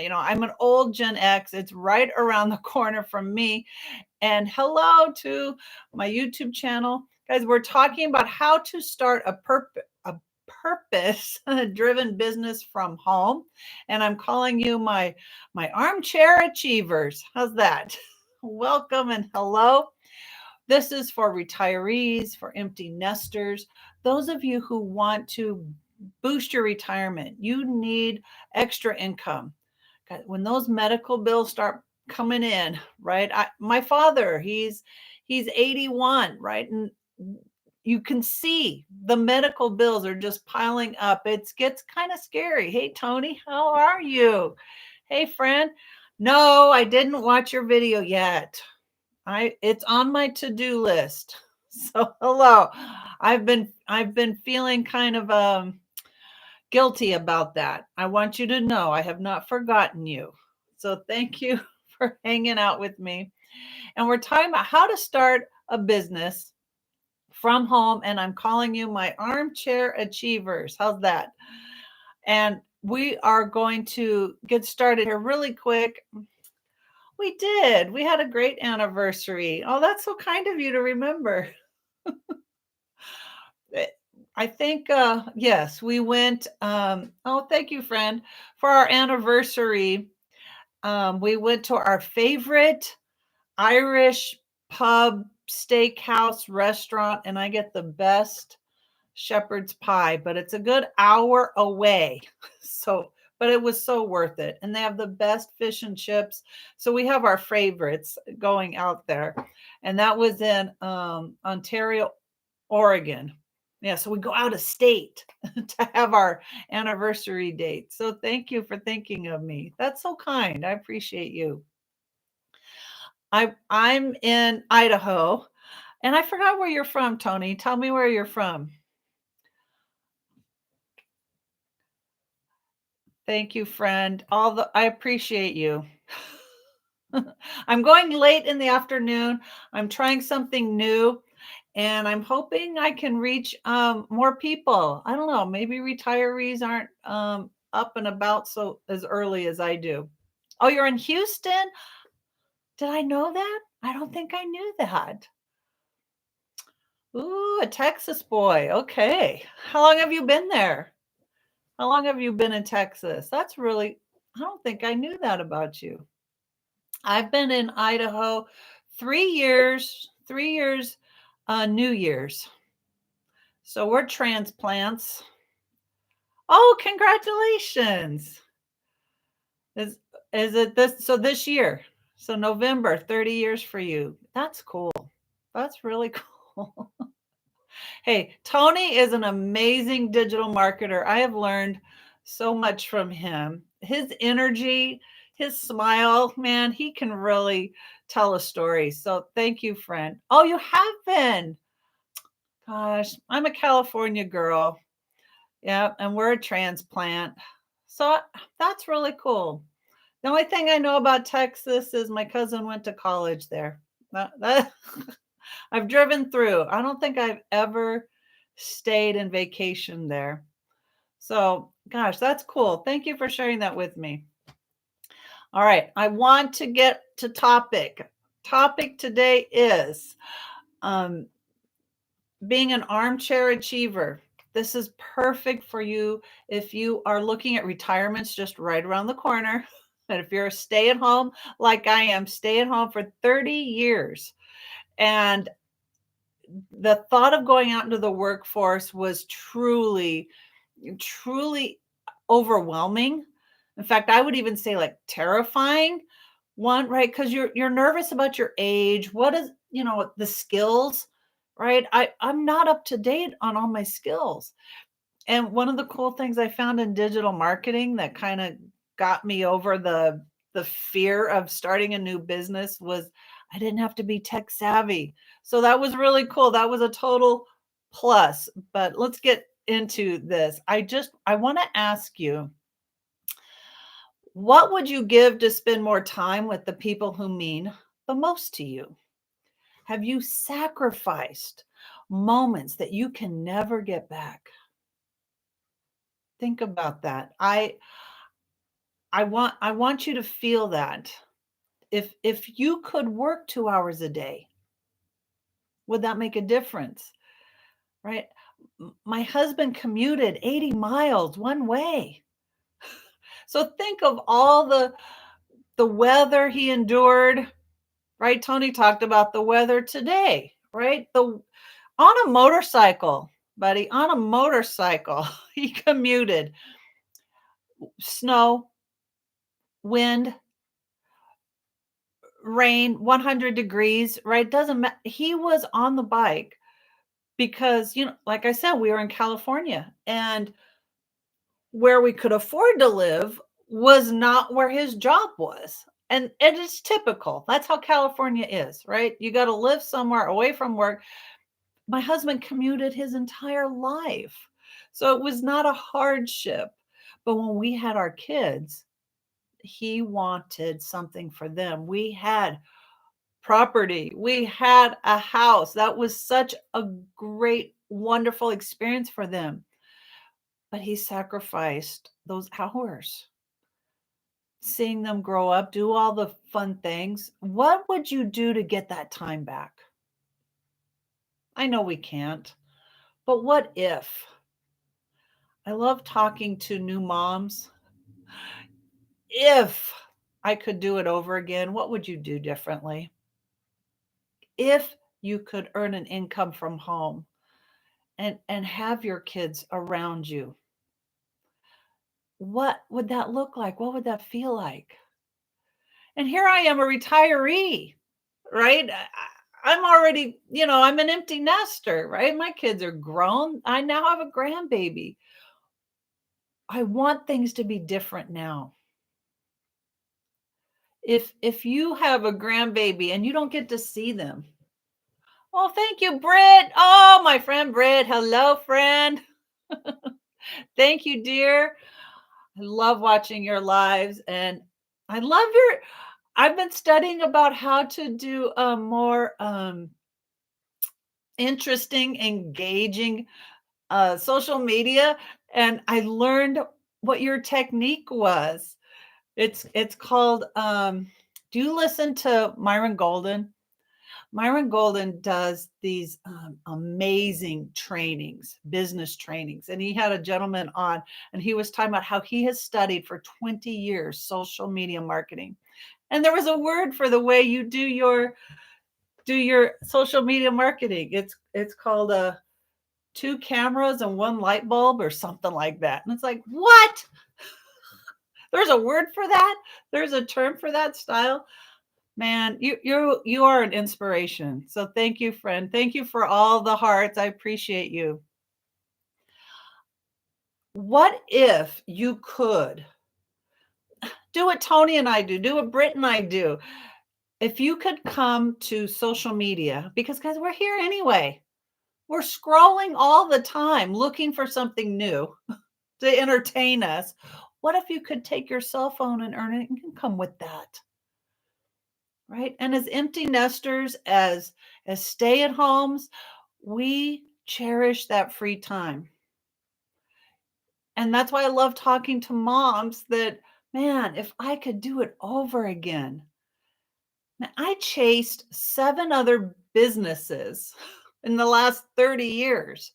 I'm an old Gen X. It's right around the corner from me. And hello to my YouTube channel. Guys, we're talking about how to start a purpose driven business from home. And I'm calling you my armchair achievers. How's that? Welcome and hello. This is for retirees, for empty nesters, those of you who want to boost your retirement. You need extra income. When those medical bills start coming in, right? My father, he's 81, right? And you can see the medical bills are just piling up. It gets kind of scary. Hey, Tony, how are you? Hey, friend. No, I didn't watch your video yet. It's on my to-do list. So hello. I've been feeling kind of guilty about that. I want you to know I have not forgotten you. So thank you for hanging out with me. And we're talking about how to start a business from home, and I'm calling you my armchair achievers. How's that? And we are going to get started here really quick. We did. We had a great anniversary. Oh, that's so kind of you to remember. I think, yes, we went. Oh, thank you, friend. For our anniversary, we went to our favorite Irish pub, steakhouse, restaurant, and I get the best shepherd's pie, but it's a good hour away. So, but it was so worth it. And they have the best fish and chips. So we have our favorites going out there. And that was in Ontario, Oregon. Yeah, so we go out of state to have our anniversary date. So thank you for thinking of me. That's so kind. I appreciate you. I'm in Idaho, and I forgot where you're from, Tony. Tell me where you're from. Thank you, friend. I appreciate you. I'm going late in the afternoon. I'm trying something new, and I'm hoping I can reach more people. I don't know. Maybe retirees aren't up and about so as early as I do. Oh, you're in Houston? Did I know that? I don't think I knew that. Ooh, a Texas boy. Okay. How long have you been there? How long have you been in Texas? I don't think I knew that about you. I've been in Idaho 3 years, New Year's. So we're transplants. Oh, congratulations. Is is it this year? So November, 30 years for you. That's cool. That's really cool. Hey, Tony is an amazing digital marketer. I have learned so much from him. His energy, his smile, man, he can really tell a story. So thank you, friend. Oh, you have been. Gosh, I'm a California girl. Yeah, and we're a transplant. So that's really cool. The only thing I know about Texas is my cousin went to college there. That I've driven through. I don't think I've ever stayed and vacation there. So, gosh, that's cool. Thank you for sharing that with me. All right, I want to get to topic. Topic today is um, being an armchair achiever. This is perfect for you if you are looking at retirements just right around the corner. And if you're a stay at home like I am, stay at home for 30 years. And the thought of going out into the workforce was truly overwhelming. In fact, I would even say like terrifying. One, right? Because you're nervous about your age. What is, the skills, right? I'm not up to date on all my skills. And one of the cool things I found in digital marketing that kind of got me over the fear of starting a new business was I didn't have to be tech savvy. So that was really cool. That was a total plus. But let's get into this. I want to ask you, what would you give to spend more time with the people who mean the most to you? Have you sacrificed moments that you can never get back? Think about that. I want you to feel that. If you could work 2 hours a day, would that make a difference? Right? My husband commuted 80 miles one way. So think of all the weather he endured, right? Tony talked about the weather today, right? The On a motorcycle, buddy, on a motorcycle, he commuted snow, wind, rain, 100 degrees, right? Doesn't matter. He was on the bike because, like I said, we were in California, and where we could afford to live was not where his job was. And it is typical. That's how California is, right? You got to live somewhere away from work. My husband commuted his entire life. So it was not a hardship. But when we had our kids, he wanted something for them. We had property, we had a house. That was such a great, wonderful experience for them. But he sacrificed those hours, seeing them grow up, do all the fun things. What would you do to get that time back? I know we can't, but what if? I love talking to new moms. If I could do it over again, what would you do differently? If you could earn an income from home and have your kids around you, what would that look like? What would that feel like? And here I am, a retiree, right? I'm already, I'm an empty nester, right? My kids are grown. I now have a grandbaby. I want things to be different now. If you have a grandbaby and you don't get to see them, oh, thank you, Britt. Oh, my friend Britt. Hello, friend. Thank you, dear. I love watching your lives, and I love your. I've been studying about how to do a more interesting, engaging social media, and I learned what your technique was. It's called. Do you listen to Myron Golden? Myron Golden does these amazing trainings, business trainings. And he had a gentleman on, and he was talking about how he has studied for 20 years social media marketing. And there was a word for the way you do your social media marketing. It's called two cameras and one light bulb or something like that. And it's like, what? There's a word for that? There's a term for that style? Man, you are an inspiration. So thank you, friend. Thank you for all the hearts. I appreciate you. What if you could do what Tony and I do what Britt and I do? If you could come to social media, because guys, we're here anyway. We're scrolling all the time looking for something new to entertain us. What if you could take your cell phone and earn an income with that? Right? And as empty nesters, as stay-at-homes, we cherish that free time. And that's why I love talking to moms that, man, if I could do it over again. Now, I chased 7 other businesses in the last 30 years.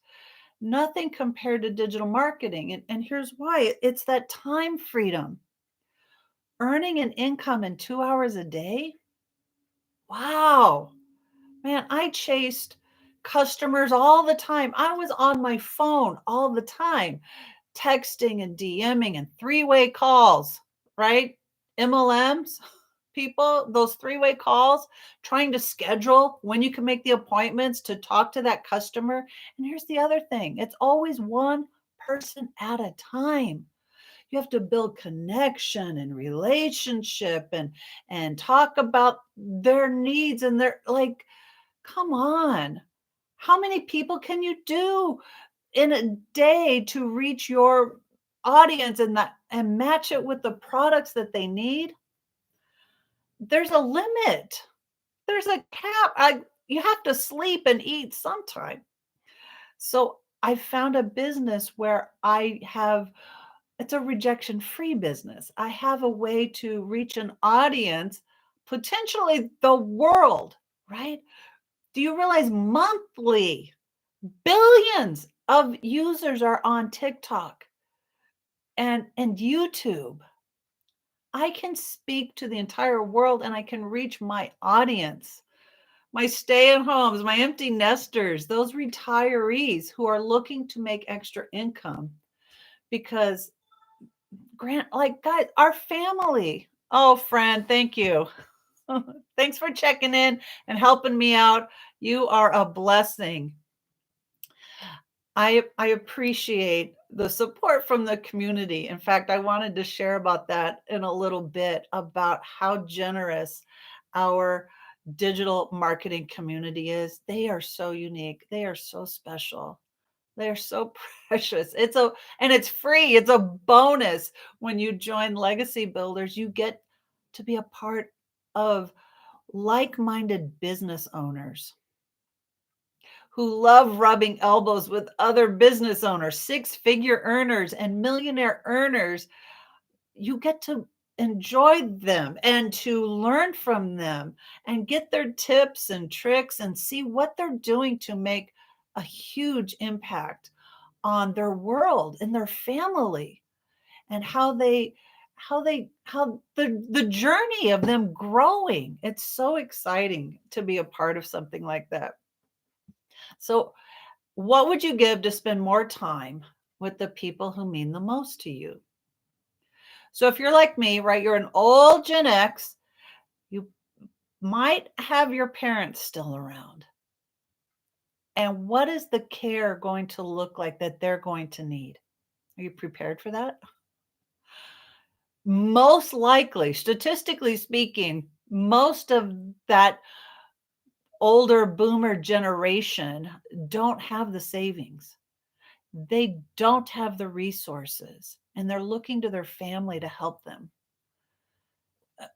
Nothing compared to digital marketing. And here's why. It's that time freedom. Earning an income in 2 hours a day. Wow. Man, I chased customers all the time. I was on my phone all the time, texting and DMing and three-way calls, right? MLMs, people, those three-way calls, trying to schedule when you can make the appointments to talk to that customer. And here's the other thing, it's always one person at a time. You have to build connection and relationship and talk about their needs and their, like, come on. How many people can you do in a day to reach your audience and match it with the products that they need? There's a limit. There's a cap. You have to sleep and eat sometime. So I found a business where I have it's a rejection-free business. I have a way to reach an audience, potentially the world, right? Do you realize monthly billions of users are on TikTok and YouTube? I can speak to the entire world and I can reach my audience, my stay-at-homes, my empty nesters, those retirees who are looking to make extra income because Grant, like, guys, our family. Oh, friend, thank you. Thanks for checking in and helping me out. You are a blessing. I appreciate the support from the community. In fact, I wanted to share about that in a little bit about how generous our digital marketing community is. They are so unique. They are so special. They're so precious. And it's free. It's a bonus when you join Legacy Builders. You get to be a part of like-minded business owners who love rubbing elbows with other business owners, six-figure earners and millionaire earners. You get to enjoy them and to learn from them and get their tips and tricks and see what they're doing to make a huge impact on their world and their family and how the journey of them growing. It's so exciting to be a part of something like that. So what would you give to spend more time with the people who mean the most to you? So if you're like me, right, you're an old Gen X, you might have your parents still around. And what is the care going to look like that they're going to need? Are you prepared for that? Most likely, statistically speaking, most of that older boomer generation don't have the savings. They don't have the resources, and they're looking to their family to help them.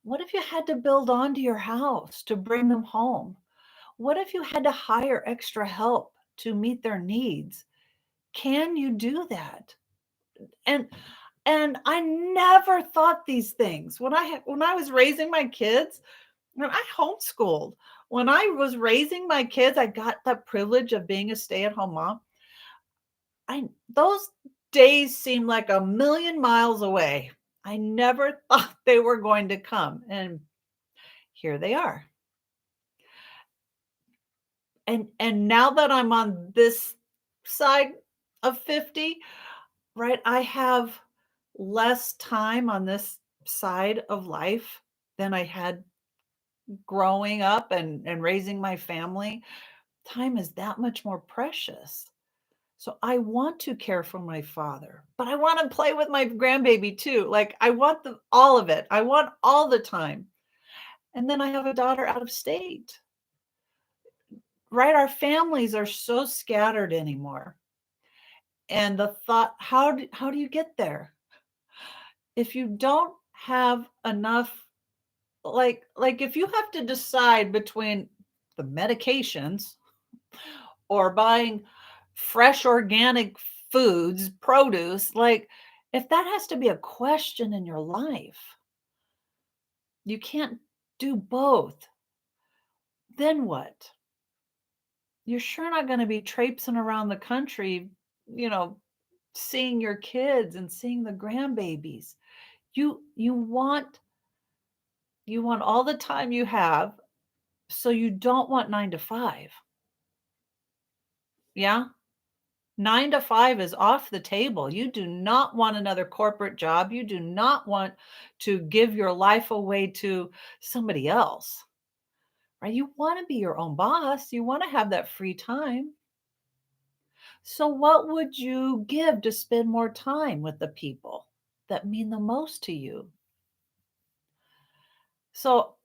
What if you had to build onto your house to bring them home? What if you had to hire extra help to meet their needs? Can you do that? And I never thought these things when I was raising my kids. When I homeschooled, when I was raising my kids, I got that privilege of being a stay-at-home mom. Those days seemed like a million miles away. I never thought they were going to come, and here they are. And now that I'm on this side of 50, right, I have less time on this side of life than I had growing up and raising my family. Time is that much more precious. So I want to care for my father, but I want to play with my grandbaby too. Like I want all of it. I want all the time. And then I have a daughter out of state. Right? Our families are so scattered anymore. And the thought, how do you get there? If you don't have enough, like if you have to decide between the medications or buying fresh organic foods, produce, like if that has to be a question in your life, you can't do both. Then what? You're sure not going to be traipsing around the country, you know, seeing your kids and seeing the grandbabies. You want all the time you have, so you don't want 9 to 5. Yeah? 9 to 5 is off the table. You do not want another corporate job. You do not want to give your life away to somebody else. Right? You want to be your own boss. You want to have that free time. So what would you give to spend more time with the people that mean the most to you? So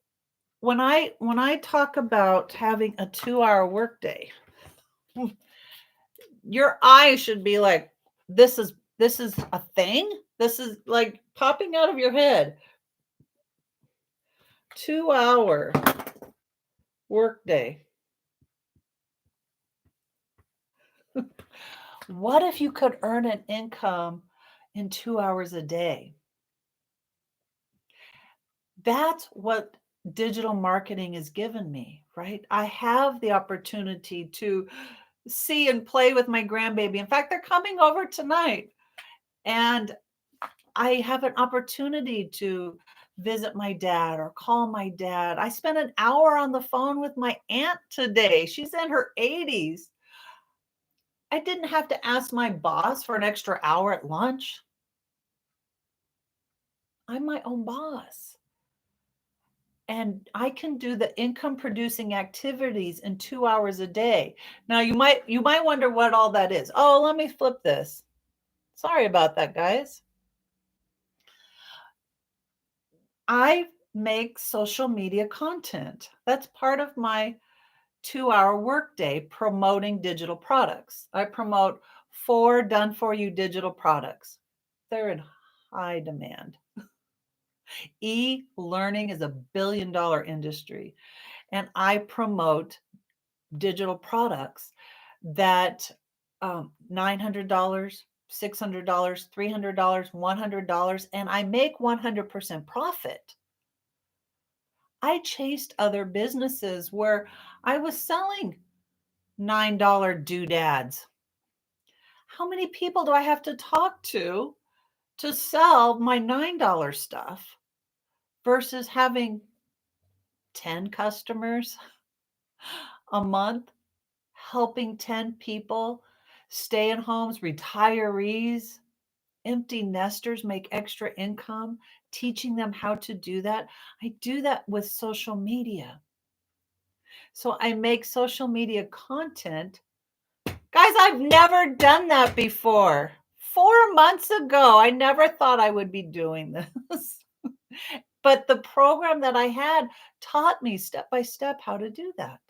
when I talk about having a 2-hour workday, your eyes should be like, this is a thing? This is like popping out of your head. 2-hour workday. What if you could earn an income in 2 hours a day. That's what digital marketing has given me, right? I have the opportunity to see and play with my grandbaby. In fact, they're coming over tonight, and I have an opportunity to visit my dad or call my dad. I spent an hour on the phone with my aunt today. She's in her 80s. I didn't have to ask my boss for an extra hour at lunch. I'm my own boss. And I can do the income producing activities in 2 hours a day. Now you might wonder what all that is. Oh, let me flip this. Sorry about that, guys. I make social media content. That's part of my 2-hour workday promoting digital products. I promote 4 done for you digital products. They're in high demand. E-learning is $1 billion industry, and I promote digital products that $900, $600, $300, $100, and I make 100% profit. I chased other businesses where I was selling $9 doodads. How many people do I have to talk to sell my $9 stuff versus having 10 customers a month, helping 10 people, stay at homes, retirees, empty nesters make extra income, teaching them how to do that? I do that with social media. So I make social media content. Guys, I've never done that before. 4 months ago, I never thought I would be doing this. But the program that I had taught me step by step how to do that.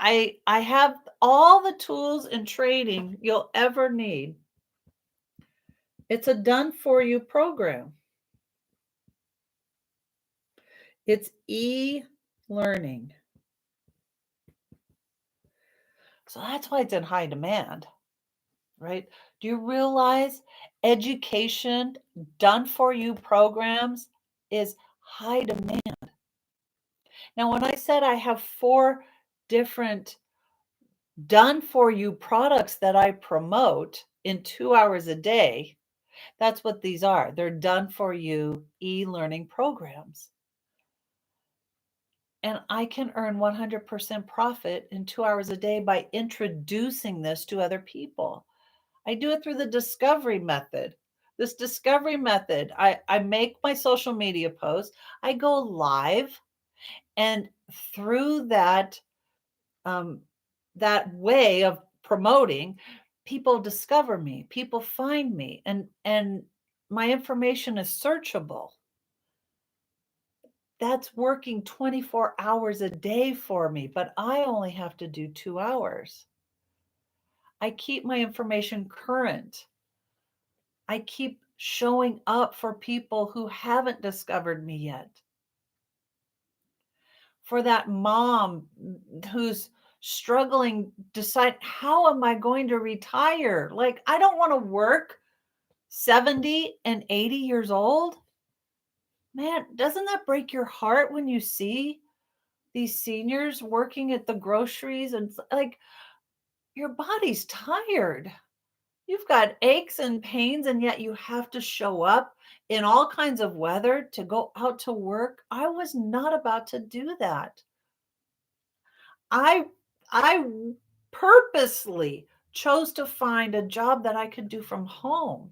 I have all the tools and training you'll ever need. It's a done for you program. It's e-learning. So that's why it's in high demand, right? Do you realize education done for you programs is high demand? Now, when I said I have 4 different done for you products that I promote in 2 hours a day, that's what these are. They're done for you e-learning programs. And I can earn 100% profit in 2 hours a day by introducing this to other people. I do it through the discovery method. This discovery method, I make my social media posts, I go live, and through that that way of promoting, people discover me, people find me, and my information is searchable. That's working 24 hours a day for me, but I only have to do 2 hours. I keep my information current. I keep showing up for people who haven't discovered me yet. For that mom who's struggling, decide, how am I going to retire? Like, I don't want to work 70 and 80 years old. Man, doesn't that break your heart when you see these seniors working at the groceries and like your body's tired? You've got aches and pains, and yet you have to show up in all kinds of weather to go out to work. I was not about to do that. I I purposely chose to find a job that I could do from home.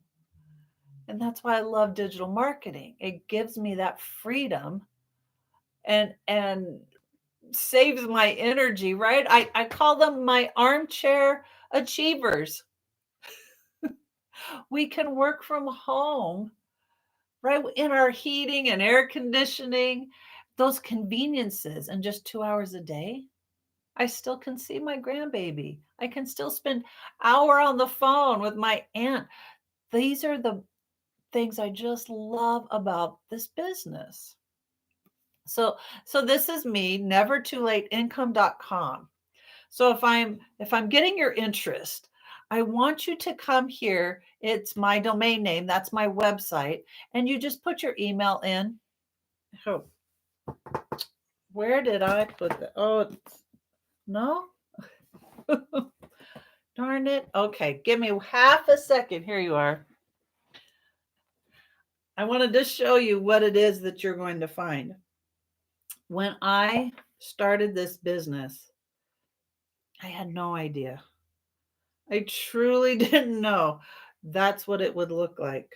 And that's why I love digital marketing. It gives me that freedom and saves my energy, right? I call them my armchair achievers. We can work from home, right? In our heating and air conditioning, those conveniences, and just 2 hours a day. I still can see my grandbaby. I can still spend hour on the phone with my aunt. These are the things I just love about this business. So this is me, never too late income.com. So if I'm getting your interest, I want you to come here. It's my domain name. That's my website. And you just put your email in. Oh, where did I put that? Oh, no. Darn it. Okay, give me half a second. Here you are. I want to just show you what it is that you're going to find. When I started this business, I had no idea. I truly didn't know that's what it would look like.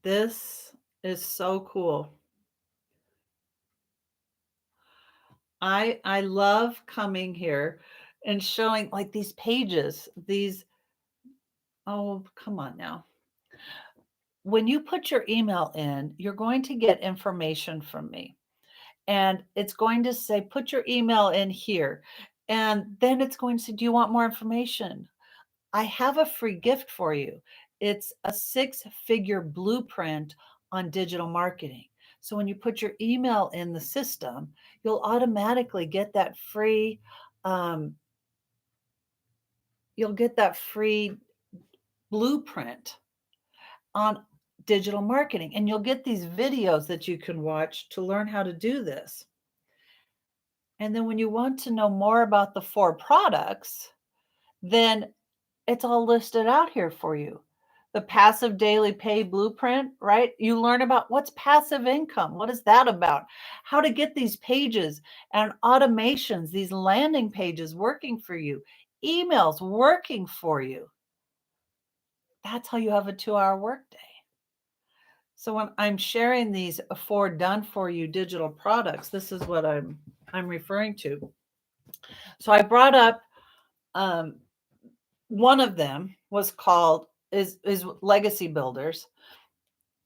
This is so cool. I love coming here and showing like these pages, these, oh, come on now. When you put your email in, you're going to get information from me. And it's going to say, put your email in here. And then it's going to say, do you want more information? I have a free gift for you. It's a 6-figure blueprint on digital marketing. So when you put your email in the system, you'll automatically get that free, um, you'll get that free blueprint on digital marketing. And you'll get these videos that you can watch to learn how to do this. And then when you want to know more about the 4 products, then it's all listed out here for you. The passive daily pay blueprint, right? You learn about what's passive income. What is that about? How to get these pages and automations, these landing pages working for you, emails working for you. That's how you have a 2-hour workday. So when I'm sharing these 4 done for you digital products, this is what I'm referring to. So I brought up one of them was called is Legacy Builders.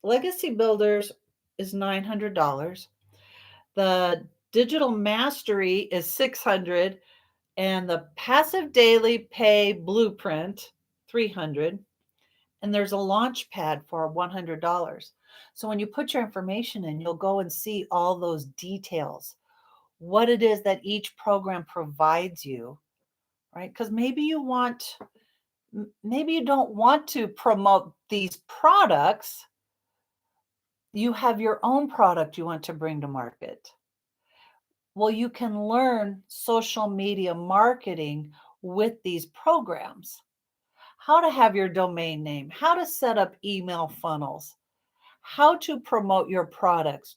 Legacy Builders is $900. The Digital Mastery is $600, and the Passive Daily Pay Blueprint $300. And there's a launch pad for $100. So when you put your information in, you'll go and see all those details, what it is that each program provides you, right? Because maybe you don't want to promote these products. You have your own product you want to bring to market. Well, you can learn social media marketing with these programs. How to have your domain name, how to set up email funnels, how to promote your products.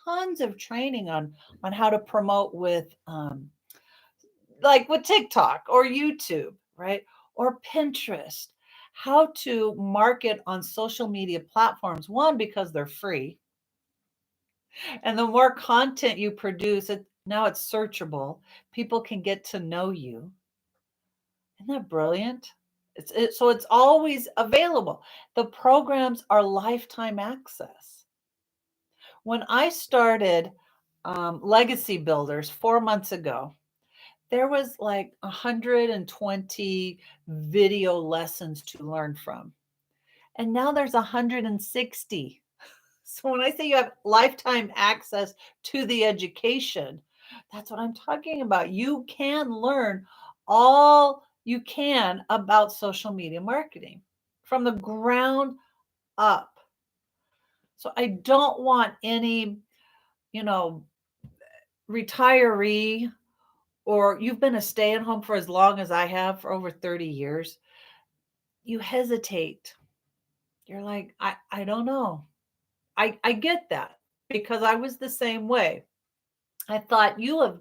Tons of training on how to promote with like with TikTok or YouTube, right? Or Pinterest. How to market on social media platforms. One, because they're free. And the more content you produce, now it's searchable. People can get to know you. Isn't that brilliant? So it's always available. The programs are lifetime access. When I started Legacy Builders 4 months ago, there was like 120 video lessons to learn from. And now there's 160. So when I say you have lifetime access to the education, that's what I'm talking about. You can learn all you can about social media marketing from the ground up. So I don't want any, retiree, or you've been a stay-at-home for as long as I have, for over 30 years. You hesitate. You're like, I don't know. I get that, because I was the same way. I thought, you have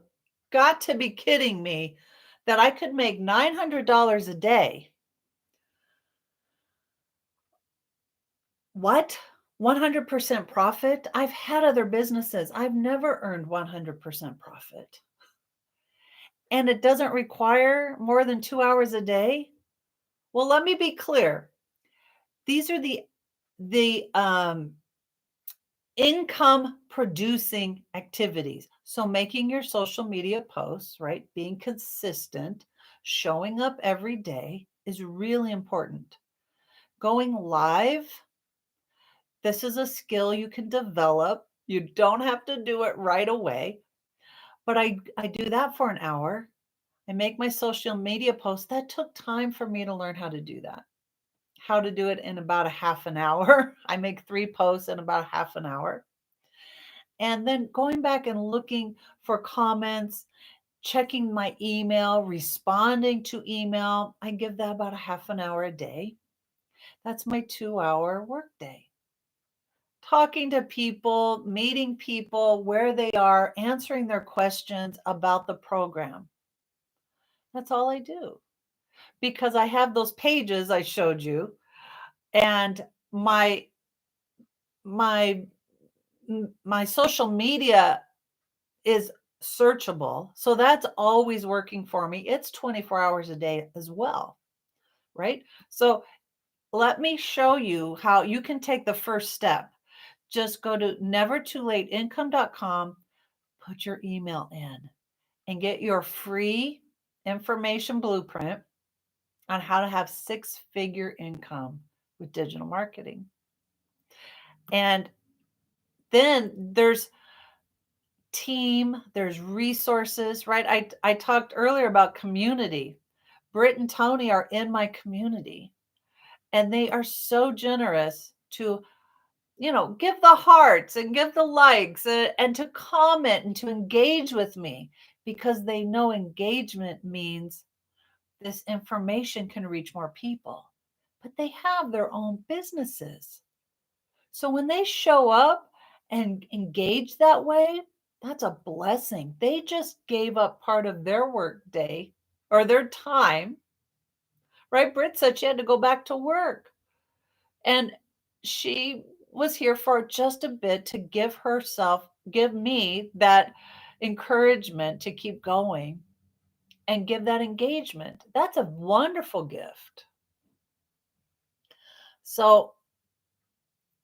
got to be kidding me that I could make $900 a day. What? 100% profit? I've had other businesses. I've never earned 100% profit. And it doesn't require more than 2 hours a day? Well, let me be clear. These are the income producing activities. So making your social media posts, right? Being consistent, showing up every day is really important. Going live, this is a skill you can develop. You don't have to do it right away. But I do that for an hour. and make my social media posts, that took time for me to learn how to do that. How to do it in about a half an hour. I make 3 posts in about a half an hour. And then going back and looking for comments, checking my email, responding to email, I give that about a half an hour a day. That's my 2-hour workday. Talking to people, meeting people where they are, answering their questions about the program. That's all I do. Because I have those pages I showed you, and my my my social media is searchable. So that's always working for me. It's 24 hours a day as well, right? So let me show you how you can take the first step. Just go to nevertoolateincome.com, put your email in, and get your free information blueprint on how to have 6-figure income with digital marketing. And then there's team, there's resources, right? I talked earlier about community. Britt and Tony are in my community, and they are so generous to, give the hearts and give the likes, and to comment and to engage with me, because they know engagement means this information can reach more people. But they have their own businesses. So when they show up and engage that way, that's a blessing. They just gave up part of their work day or their time, right? Britt said she had to go back to work. And she was here for just a bit to give me that encouragement to keep going and give that engagement. That's a wonderful gift. So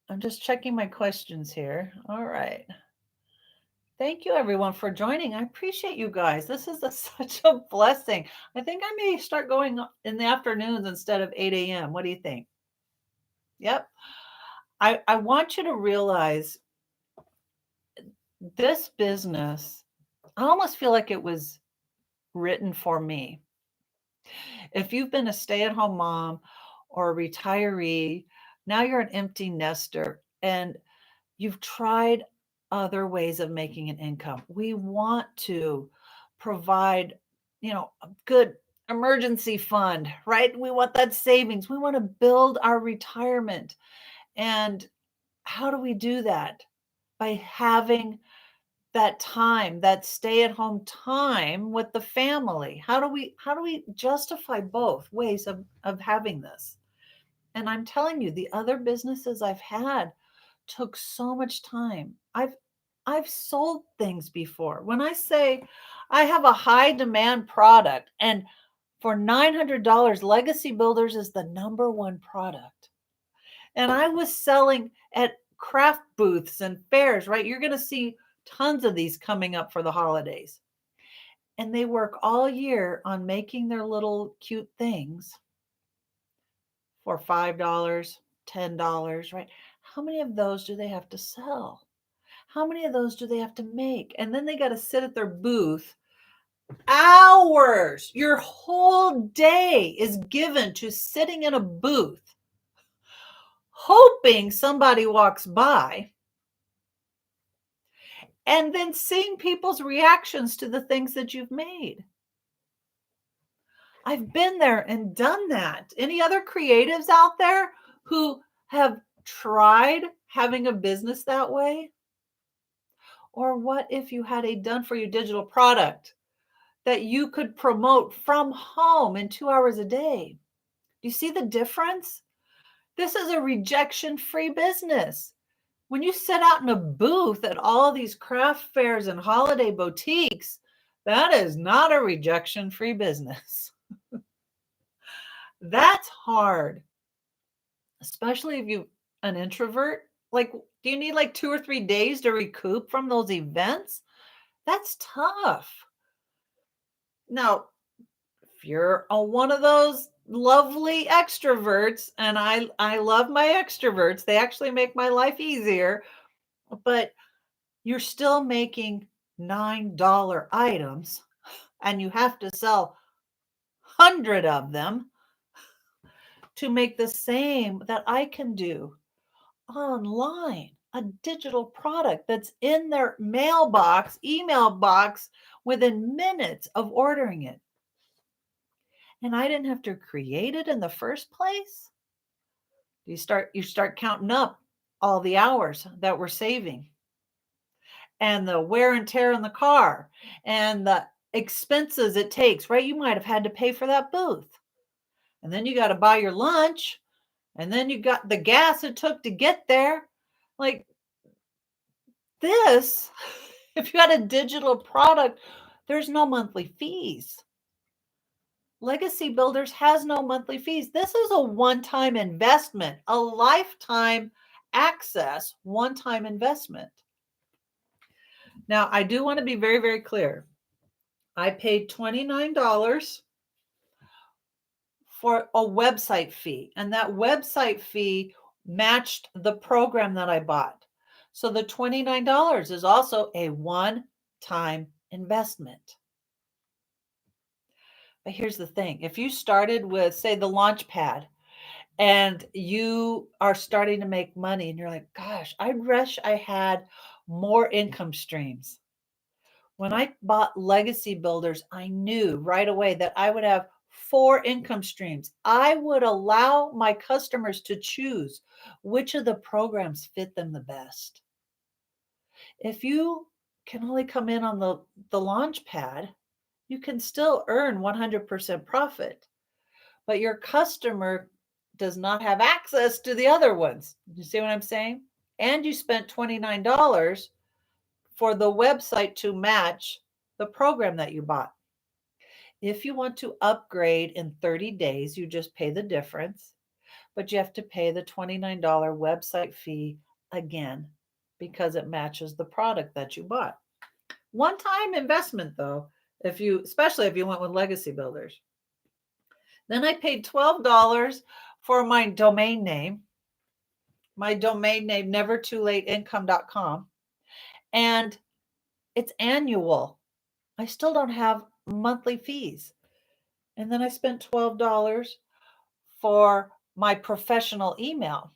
I'm just checking my questions here. All right. Thank you, everyone, for joining. I appreciate you guys. This is such a blessing. I think I may start going in the afternoons instead of 8 a.m. What do you think? Yep. I want you to realize this business, I almost feel like it was written for me. If you've been a stay at home mom or a retiree, now you're an empty nester, and you've tried other ways of making an income. We want to provide, a good emergency fund, right? We want that savings. We want to build our retirement. And how do we do that? By having that time, that stay-at-home time with the family. How do we justify both ways of having this? And I'm telling you, the other businesses I've had took so much time. I've sold things before. When I say I have a high demand product, and for $900, Legacy Builders is the number one product. And I was selling at craft booths and fairs, right? You're going to see tons of these coming up for the holidays. And they work all year on making their little cute things for $5, $10, right? How many of those do they have to sell? How many of those do they have to make? And then they got to sit at their booth hours. Your whole day is given to sitting in a booth, hoping somebody walks by, and then seeing people's reactions to the things that you've made. I've been there and done that. Any other creatives out there who have tried having a business that way? Or what if you had a done for you digital product that you could promote from home in 2 hours a day? Do you see the difference? This is a rejection-free business. When you sit out in a booth at all these craft fairs and holiday boutiques, that is not a rejection-free business. That's hard, especially if you're an introvert. Like, do you need like 2 or 3 days to recoup from those events? That's tough. Now, if you're one of those lovely extroverts, and I love my extroverts, they actually make my life easier, but you're still making $9 items and you have to sell 100 of them to make the same that I can do online, a digital product that's in their mailbox, email box within minutes of ordering it. And I didn't have to create it in the first place. You start counting up all the hours that we're saving and the wear and tear in the car and the expenses it takes, right? You might have had to pay for that booth. And then you got to buy your lunch, and then you got the gas it took to get there. Like this, if you had a digital product, there's no monthly fees. Legacy Builders has no monthly fees. This is a one-time investment, a lifetime access, one-time investment. Now, I do want to be very, very clear. I paid $29 for a website fee, and that website fee matched the program that I bought. So the $29 is also a one-time investment. But here's the thing. If you started with, say, the Launchpad, and you are starting to make money and you're like, gosh, I wish I had more income streams. When I bought Legacy Builders, I knew right away that I would have 4 income streams. I would allow my customers to choose which of the programs fit them the best. If you can only come in on the Launchpad, you can still earn 100% profit, but your customer does not have access to the other ones. You see what I'm saying? And you spent $29 for the website to match the program that you bought. If you want to upgrade in 30 days, you just pay the difference, but you have to pay the $29 website fee again because it matches the product that you bought. One-time investment though, especially if you went with Legacy Builders. Then I paid $12 for my domain name nevertoolateincome.com, and it's annual. I still don't have monthly fees. And then I spent $12 for my professional email.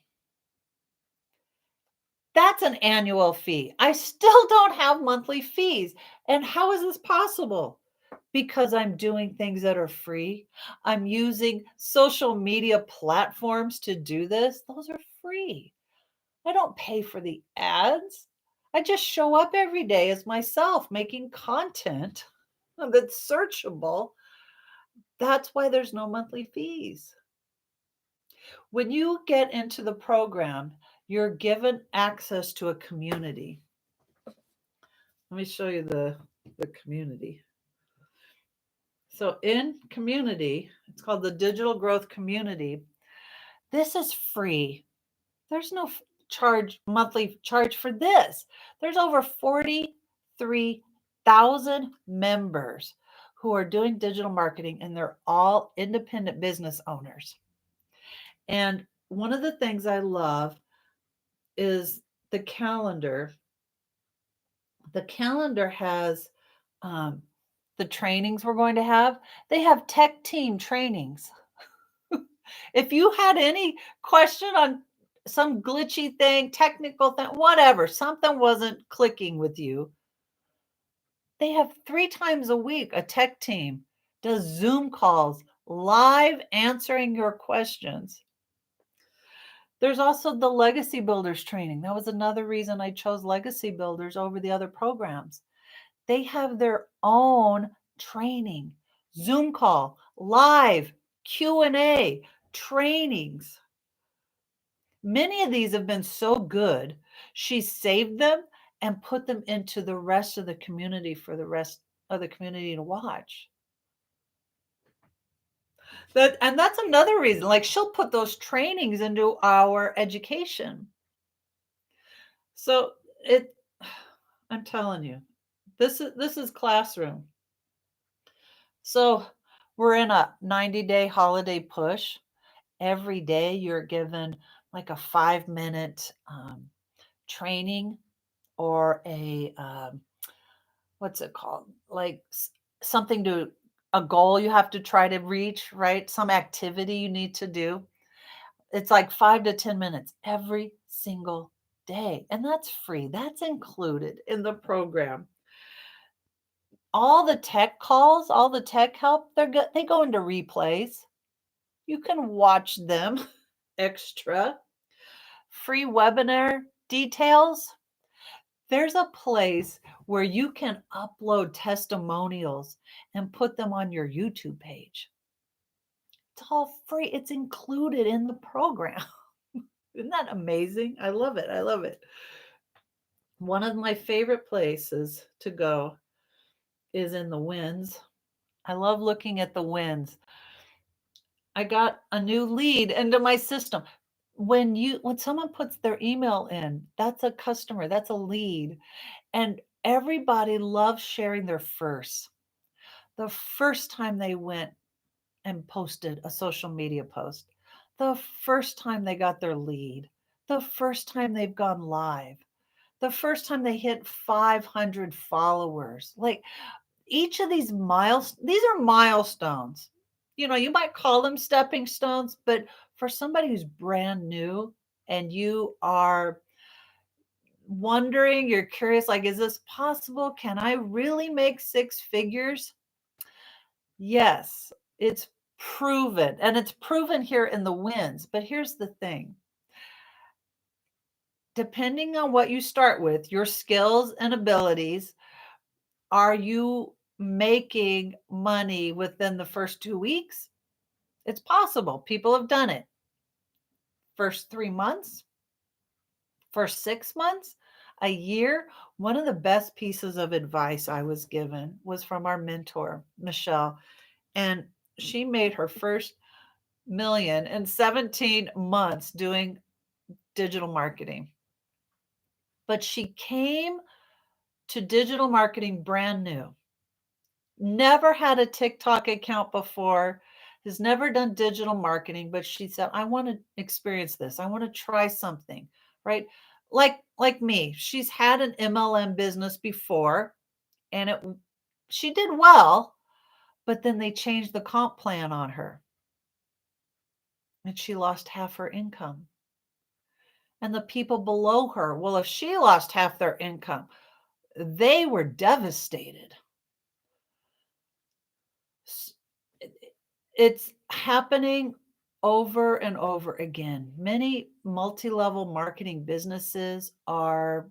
That's an annual fee. I still don't have monthly fees. And how is this possible? Because I'm doing things that are free. I'm using social media platforms to do this. Those are free. I don't pay for the ads. I just show up every day as myself making content that's searchable. That's why there's no monthly fees. When you get into the program, you're given access to a community. Let me show you the community. So in community, it's called the Digital Growth Community. This is free. There's no monthly charge for this. There's over 43,000 members who are doing digital marketing, and they're all independent business owners. And one of the things I love is the calendar. The calendar has the trainings we're going to have. They have tech team trainings. If you had any question on some glitchy thing, technical thing, whatever, something wasn't clicking with you, they have 3 times a week a tech team does Zoom calls, live answering your questions. There's also the Legacy Builders training. That was another reason I chose Legacy Builders over the other programs. They have their own training, Zoom call, live Q&A, trainings. Many of these have been so good, she saved them and put them into the rest of the community for the rest of the community to watch. And that's another reason, like she'll put those trainings into our education. So I'm telling you, this is classroom. So we're in a 90-day holiday push. Every day you're given like a 5-minute training or a what's it called? Like something to a goal you have to try to reach, right? Some activity you need to do. It's like 5 to 10 minutes every single day, and that's free. That's included in the program. All the tech calls, all the tech help, they go into replays. You can watch them extra. Free webinar details. There's a place where you can upload testimonials and put them on your YouTube page. It's all free. It's included in the program. Isn't that amazing? I love it. I love it. One of my favorite places to go is in the wins. I love looking at the wins. I got a new lead into my system. When someone puts their email in, that's a customer, that's a lead. And everybody loves sharing their first. The first time they went and posted a social media post, the first time they got their lead, the first time they've gone live, the first time they hit 500 followers. Like each of these are milestones. You might call them stepping stones, but for somebody who's brand new and you are wondering, you're curious, like, is this possible? Can I really make six figures? Yes, it's proven. And it's proven here in the wins. But here's the thing, depending on what you start with, your skills and abilities, are you making money within the first 2 weeks? It's possible. People have done it. First 3 months, first 6 months, a year. One of the best pieces of advice I was given was from our mentor, Michelle. And she made her first million in 17 months doing digital marketing. But she came to digital marketing brand new. Never had a TikTok account before, has never done digital marketing, but she said, I want to experience this. I want to try something, right? Like me, she's had an MLM business before and she did well, but then they changed the comp plan on her and she lost half her income. And the people below her, well, if she lost half their income, they were devastated. It's happening over and over again. Many multi-level marketing businesses are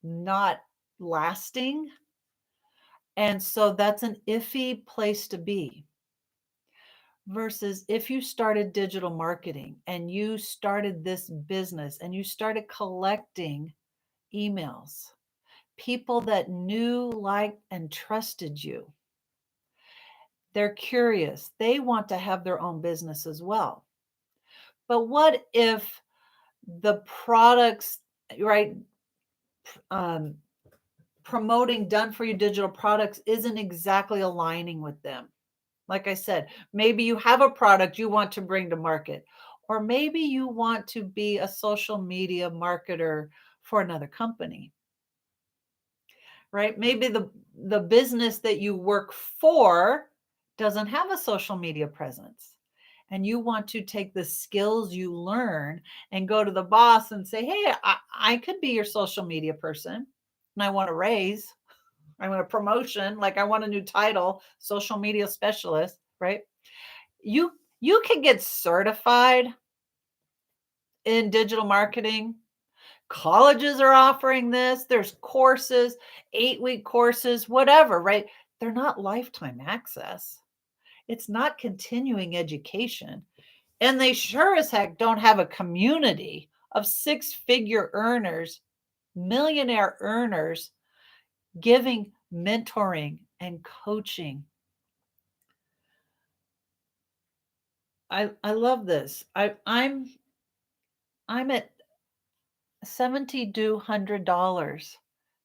not lasting. And so that's an iffy place to be. Versus if you started digital marketing and you started this business and you started collecting emails, people that knew, liked, and trusted you. They're curious. They want to have their own business as well. But what if the products, right, promoting done for you digital products isn't exactly aligning with them? Like I said, maybe you have a product you want to bring to market, or maybe you want to be a social media marketer for another company, right? Maybe the business that you work for doesn't have a social media presence. And you want to take the skills you learn and go to the boss and say, hey, I could be your social media person and I want a raise. I want a promotion. Like I want a new title, social media specialist, right? You can get certified in digital marketing. Colleges are offering this. There's courses, 8-week courses, whatever, right? They're not lifetime access. It's not continuing education. And they sure as heck don't have a community of six-figure earners, millionaire earners giving mentoring and coaching. I love this. I'm at $7,200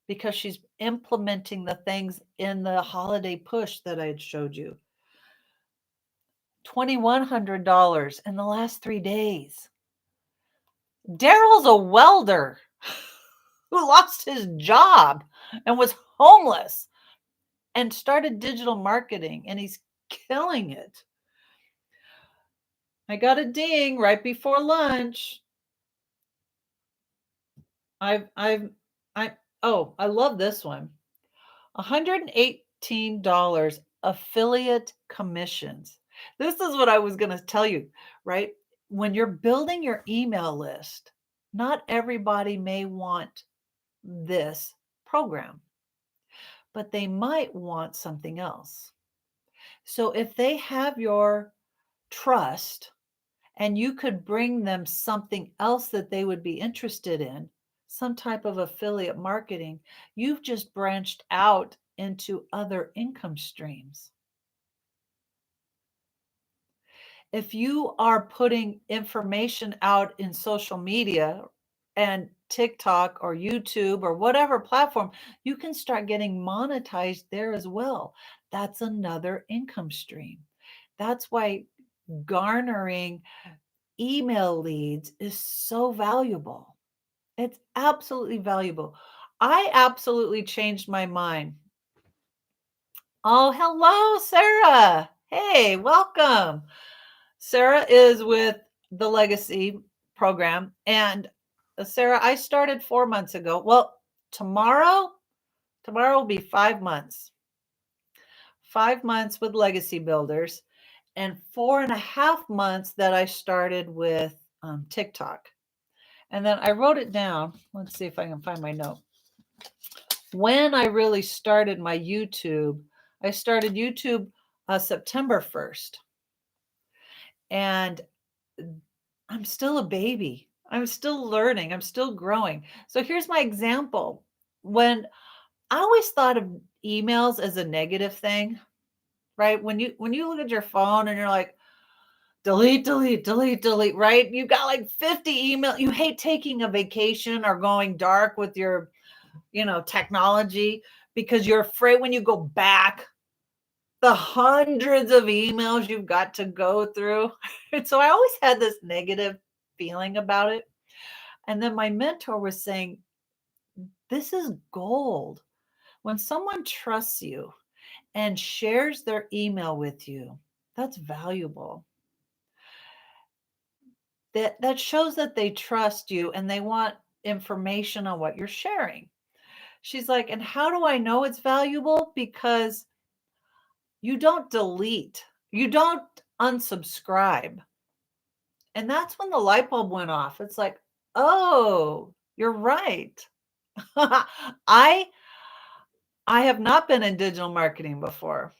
because she's implementing the things in the holiday push that I had showed you. $2,100 in the last 3 days. Daryl's a welder who lost his job and was homeless. and started digital marketing, and he's killing it. I got a ding right before lunch. I've I oh, I love this one. $118 affiliate commissions. This is what I was going to tell you, right? When you're building your email list, not everybody may want this program, but they might want something else. So if they have your trust and you could bring them something else that they would be interested in, some type of affiliate marketing, you've just branched out into other income streams. If you are putting information out in social media and TikTok or YouTube or whatever platform, you can start getting monetized there as well. That's another income stream. That's why garnering email leads is so valuable. It's absolutely valuable. I absolutely changed my mind. Oh, hello, Sarah. Hey, welcome. Sarah is with the Legacy program. And Sarah, I started 4 months ago. Well, tomorrow will be 5 months. 5 months with Legacy Builders, and 4.5 months that I started with TikTok. And then I wrote it down. Let's see if I can find my note. When I really started my YouTube, I started YouTube September 1st. And I'm still a baby. I'm still learning. I'm still growing. So here's my example. When I always thought of emails as a negative thing, right? When you look at your phone and you're like, delete, delete, delete, delete, right? You got like 50 email. You hate taking a vacation or going dark with your, technology because you're afraid when you go back, the hundreds of emails you've got to go through. And so I always had this negative feeling about it. And then my mentor was saying, this is gold. When someone trusts you and shares their email with you, that's valuable. That shows that they trust you and they want information on what you're sharing. She's like, and how do I know it's valuable? Because you don't delete, you don't unsubscribe. And that's when the light bulb went off. It's like, oh, you're right. I have not been in digital marketing before.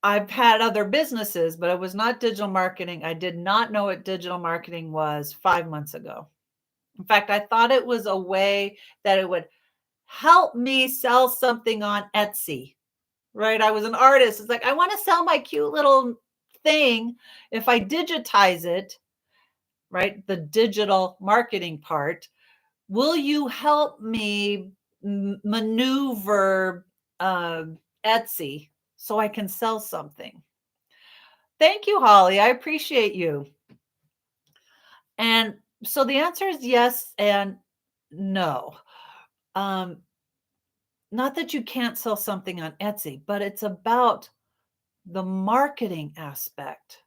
I've had other businesses, but it was not digital marketing. I did not know what digital marketing was 5 months ago. In fact, I thought it was a way that it would help me sell something on Etsy, right? I was an artist. It's like, I want to sell my cute little thing. If I digitize it, right? The digital marketing part, will you help me maneuver Etsy so I can sell something? Thank you, Holly. I appreciate you. And so the answer is yes and no. Not that you can't sell something on Etsy, but it's about the marketing aspect.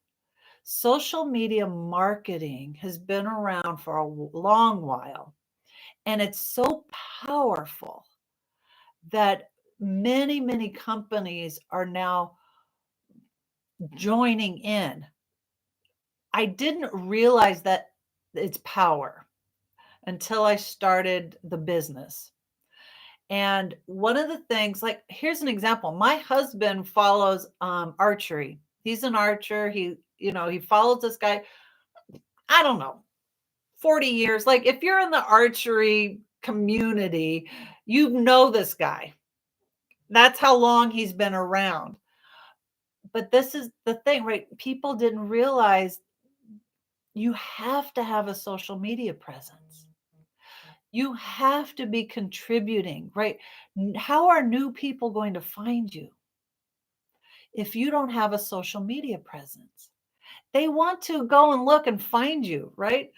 Social media marketing has been around for a long while, and it's so powerful that many, many companies are now joining in. I didn't realize that its power until I started the business. And one of the things, like, here's an example. My husband follows archery. He's an archer. He follows this guy, I don't know, 40 years. Like, if you're in the archery community, you know this guy. That's how long he's been around. But this is the thing, right? People didn't realize you have to have a social media presence. You have to be contributing, right? How are new people going to find you if you don't have a social media presence? They want to go and look and find you, right?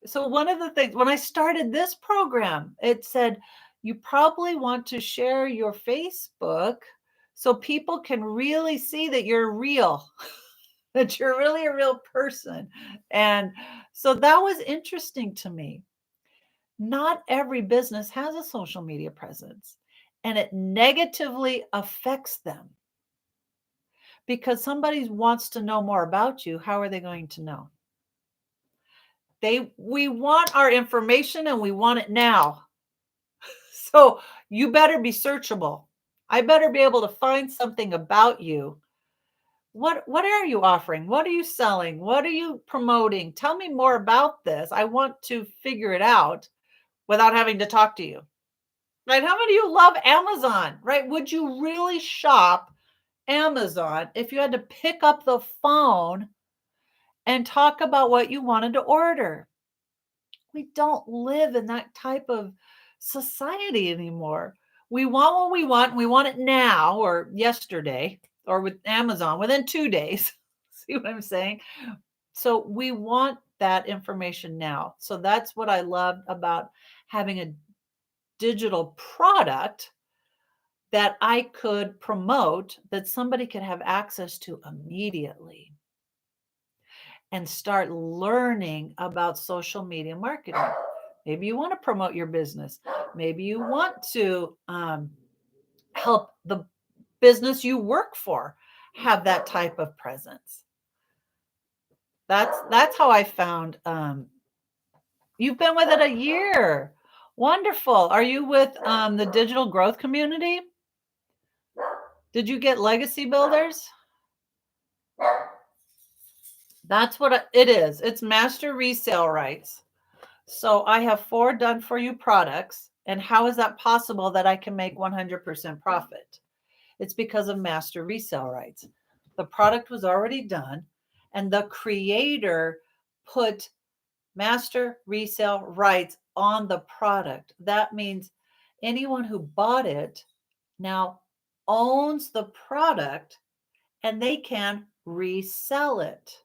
So one of the things when I started this program, it said You probably want to share your Facebook so people can really see that you're real, that you're really a real person. And so that was interesting to me. Not every business has a social media presence, and it negatively affects them because somebody wants to know more about you. How are they going to know? We want our information and we want it now. So you better be searchable. I better be able to find something about you. What are you offering? What are you selling? What are you promoting? Tell me more about this. I want to figure it out without having to talk to you. Right? How many of you love Amazon? Right? Would you really shop Amazon if you had to pick up the phone and talk about what you wanted to order? We don't live in that type of society anymore. We want what we want. We want it now or yesterday, or with Amazon within 2 days. See what I'm saying? So we want that information now. So that's what I love about having a digital product that I could promote, that somebody could have access to immediately and start learning about social media marketing. Maybe you want to promote your business. Maybe you want to help the business you work for have that type of presence. That's how I found. You've been with it a year. Wonderful. Are you with the digital growth community? Did you get Legacy Builders? That's what it is. It's master resale rights. So I have 4 done for you products. And how is that possible that I can make 100% profit? It's because of master resale rights. The product was already done, and the creator put master resale rights on the product. That means anyone who bought it now owns the product and they can resell it.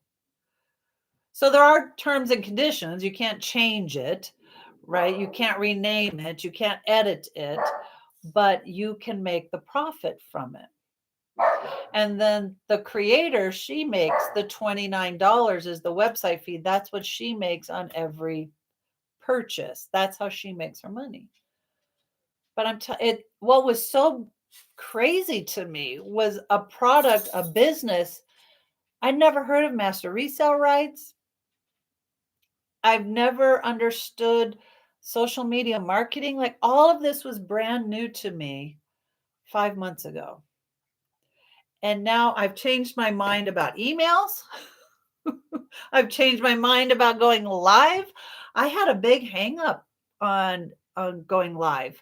So there are terms and conditions. You can't change it, right? You can't rename it. You can't edit it, but you can make the profit from it. And then the creator, she makes the $29 is the website fee. That's what she makes on every purchase. That's how she makes her money. But what was so crazy to me was a product, a business. I'd never heard of master resale rights. I've never understood social media marketing. Like all of this was brand new to me 5 months ago. And now I've changed my mind about emails. I've changed my mind about going live. I had a big hang up on going live.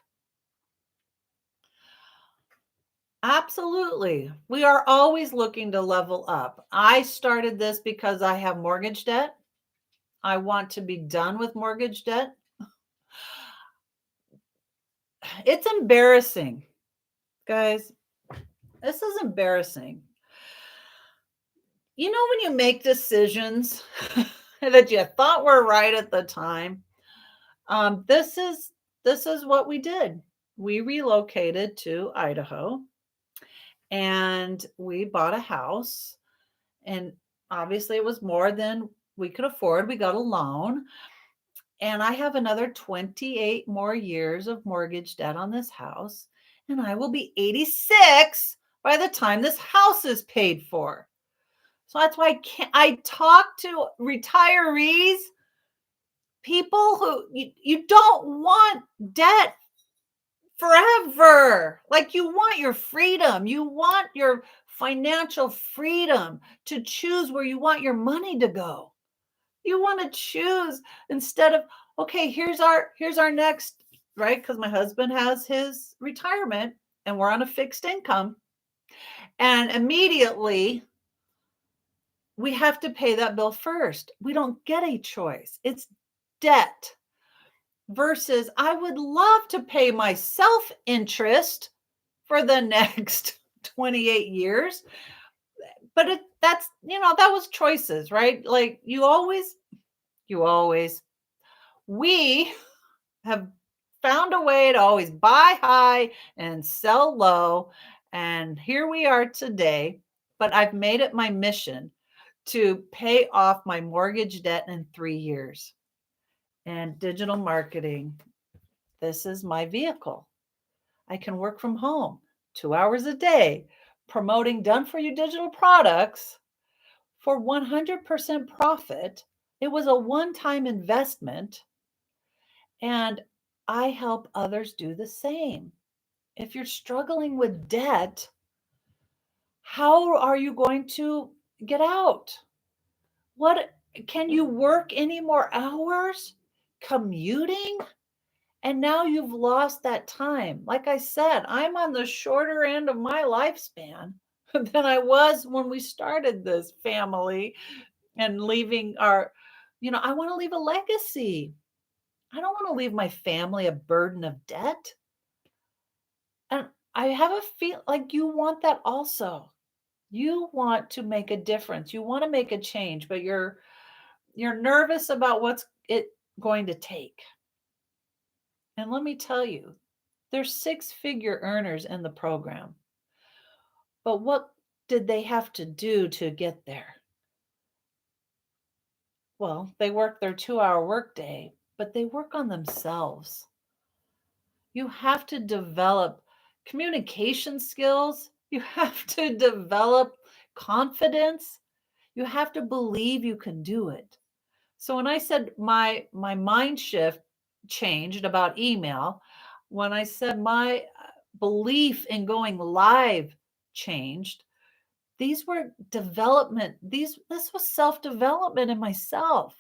Absolutely. We are always looking to level up. I started this because I have mortgage debt. I want to be done with mortgage debt. It's embarrassing, guys. This is embarrassing. You know, when you make decisions that you thought were right at the time, this is what we did. We relocated to Idaho and we bought a house, and obviously it was more than we could afford. We got a loan, and I have another 28 more years of mortgage debt on this house, and I will be 86 by the time this house is paid for. So that's why I talk to retirees, people who you don't want debt forever. Like you want your freedom. You want your financial freedom to choose where you want your money to go. You want to choose instead of, okay, here's our next, right? Because my husband has his retirement and we're on a fixed income. And immediately we have to pay that bill first. We don't get a choice. It's debt versus I would love to pay myself interest for the next 28 years. But that was choices, right? Like we have found a way to always buy high and sell low. And here we are today. But I've made it my mission to pay off my mortgage debt in 3 years. And digital marketing, this is my vehicle. I can work from home 2 hours a day, promoting done for you digital products for 100% profit. It was a one time investment, and I help others do the same. If you're struggling with debt, how are you going to get out? What can you work any more hours commuting? And now you've lost that time. Like I said, I'm on the shorter end of my lifespan than I was when we started this family and leaving I want to leave a legacy. I don't want to leave my family a burden of debt. And I have a feel like you want that also. You want to make a difference. You want to make a change, but you're nervous about what's it going to take. And let me tell you, there's six-figure earners in the program. But what did they have to do to get there? Well, they work their 2-hour workday, but they work on themselves. You have to develop communication skills. You have to develop confidence. You have to believe you can do it. So when I said my mind shift changed about email, when I said my belief in going live changed, these were development. This was self-development in myself.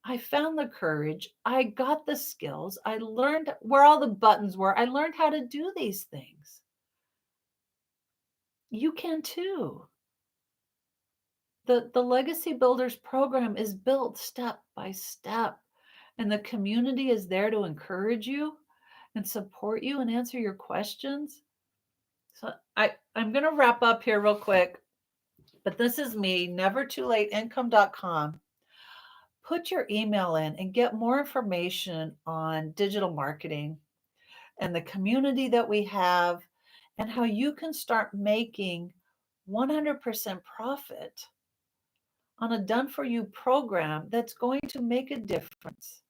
I found the courage. I got the skills. I learned where all the buttons were. I learned how to do these things. You can too. The Legacy Builders program is built step by step, and the community is there to encourage you and support you and answer your questions. So I'm going to wrap up here real quick, but this is me, nevertoolateincome.com. Put your email in and get more information on digital marketing and the community that we have and how you can start making 100% profit on a done for you program that's going to make a difference.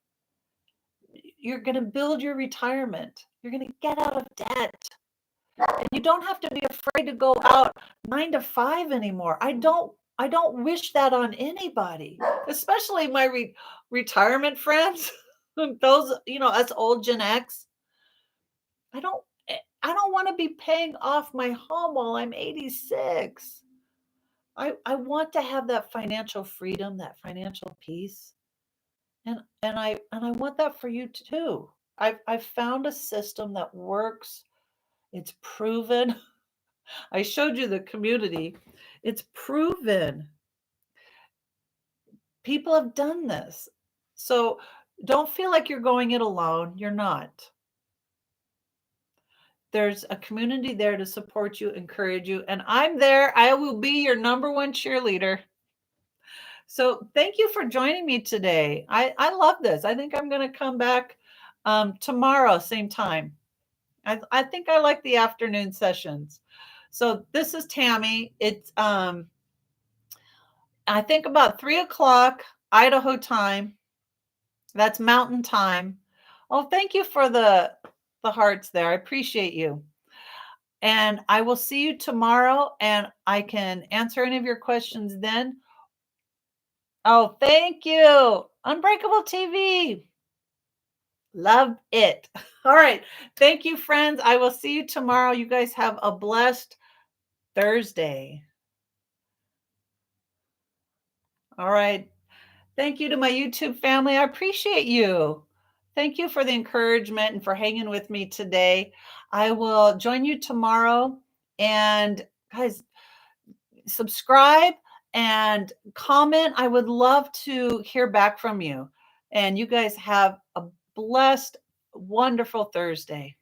You're going to build your retirement. You're going to get out of debt. And you don't have to be afraid to go out 9 to 5 anymore. I don't wish that on anybody, especially my retirement friends. Those, us old Gen X. I don't I don't want to be paying off my home while I'm 86. I want to have that financial freedom, that financial peace. And I want that for you too. I've found a system that works. It's proven. I showed you the community. It's proven. People have done this. So don't feel like you're going it alone. You're not. There's a community there to support you, encourage you, and I'm there. I will be your number one cheerleader. So thank you for joining me today. I love this. I think I'm going to come back tomorrow, same time. I think I like the afternoon sessions. So this is Tammy. It's I think about 3 o'clock Idaho time. That's Mountain time. Oh, thank you for the hearts there. I appreciate you. And I will see you tomorrow, and I can answer any of your questions then. Oh, thank you. Unbreakable TV. Love it. All right. Thank you, friends. I will see you tomorrow. You guys have a blessed Thursday. All right. Thank you to my YouTube family. I appreciate you. Thank you for the encouragement and for hanging with me today. I will join you tomorrow. And guys, subscribe and comment. I would love to hear back from you. And you guys have a blessed, wonderful Thursday.